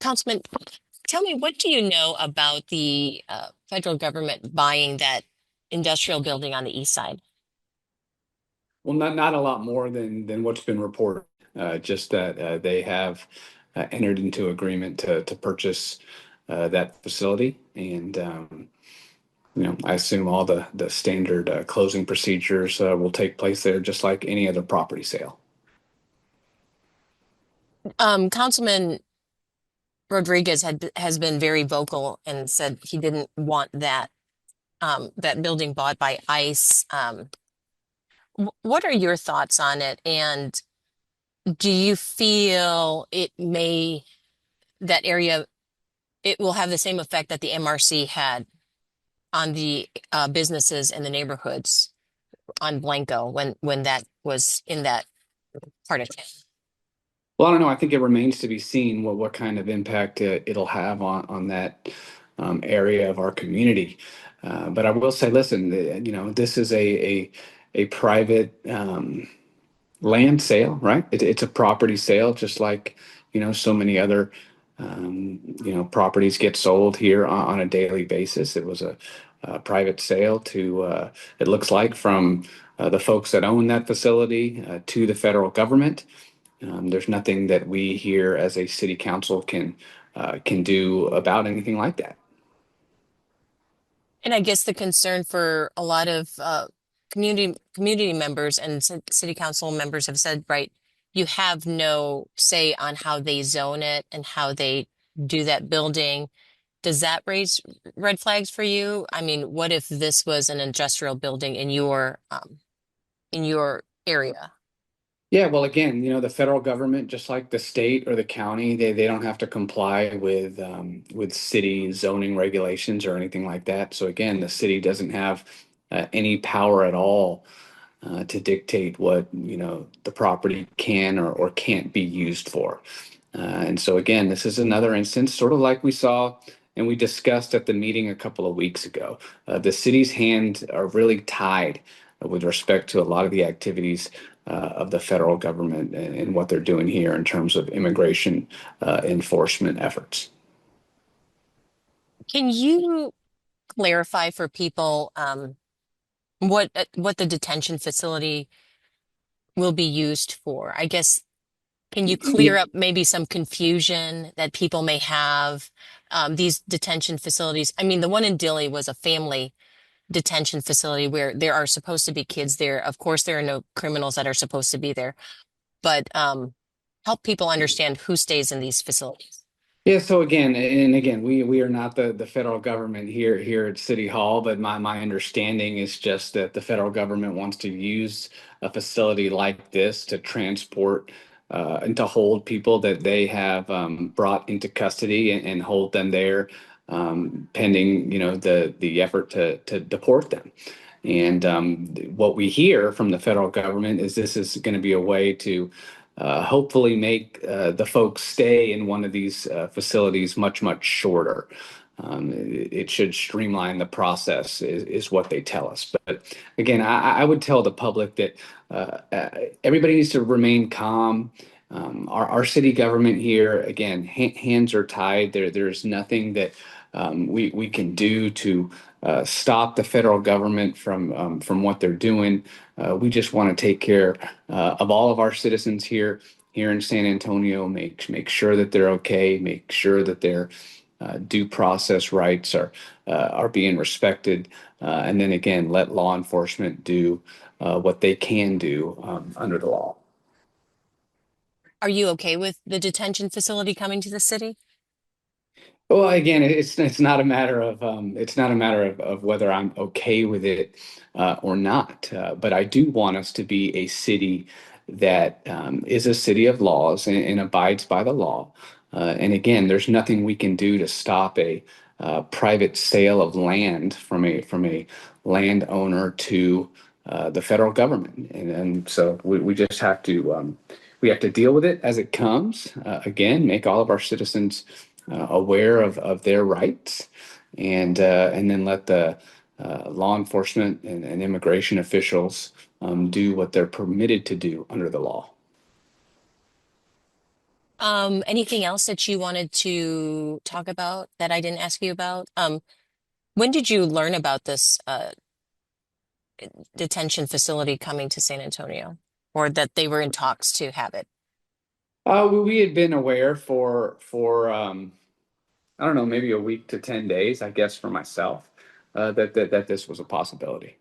Councilman, tell me, what do you know about the federal government buying that industrial building on the east side? Well, not a lot more than what's been reported. Just that they have entered into agreement to purchase that facility, and I assume all the standard closing procedures will take place there, just like any other property sale. Councilman Rodriguez has been very vocal and said he didn't want that building bought by ICE. What are your thoughts on it? And do you feel that area, it will have the same effect that the MRC had on the businesses in the neighborhoods on Blanco when that was in that part of town? Well, I don't know. I think it remains to be seen what kind of impact it'll have on that area of our community. But I will say, listen, this is a private land sale, right? It's a property sale, just like so many other properties get sold here on a daily basis. It was a private sale to it looks like from the folks that own that facility to the federal government. There's nothing that we here as a city council can do about anything like that. And I guess the concern for a lot of community members and city council members have said, right, you have no say on how they zone it and how they do that building. Does that raise red flags for you? I mean, what if this was an industrial building in your area? Yeah, well, again, the federal government, just like the state or the county, they don't have to comply with city zoning regulations or anything like that. So again, the city doesn't have any power at all to dictate what the property can or can't be used for. And so again, this is another instance, sort of like we saw and we discussed at the meeting a couple of weeks ago. The city's hands are really tied with respect to a lot of the activities of the federal government and what they're doing here in terms of immigration enforcement efforts. Can you clarify for people what the detention facility will be used for? I guess, can you clear up maybe some confusion that people may have? These detention facilities, I mean, the one in Dilley was a family detention facility where there are supposed to be kids there. Of course, there are no criminals that are supposed to be there, but help people understand who stays in these facilities. Yeah, so again, we are not the federal government here at City Hall, but my understanding is just that the federal government wants to use a facility like this to transport and to hold people that they have brought into custody and hold them there pending the effort to deport them. And what we hear from the federal government is this is going to be a way to hopefully make the folks stay in one of these facilities much shorter. It should streamline the process, is what they tell us. But again, I would tell the public that everybody needs to remain calm. Our city government here, again, hands are tied. There's nothing that we can do to stop the federal government from what they're doing. We just want to take care of all of our citizens here in San Antonio. Make sure that they're okay. Make sure that their due process rights are being respected, and then again, let law enforcement do what they can do under the law. Are you okay with the detention facility coming to the city? Well, again, it's not a matter of of whether I'm okay with it or not. But I do want us to be a city that is a city of laws and abides by the law. And again, there's nothing we can do to stop a private sale of land from a landowner to the federal government. And so we just have to we have to deal with it as it comes. Again, make all of our citizens aware of their rights, and then let the law enforcement and immigration officials do what they're permitted to do under the law. Anything else that you wanted to talk about that I didn't ask you about? When did you learn about this detention facility coming to San Antonio, or that they were in talks to have it? We had been aware for I don't know, maybe a week to 10 days, I guess, for myself, that this was a possibility.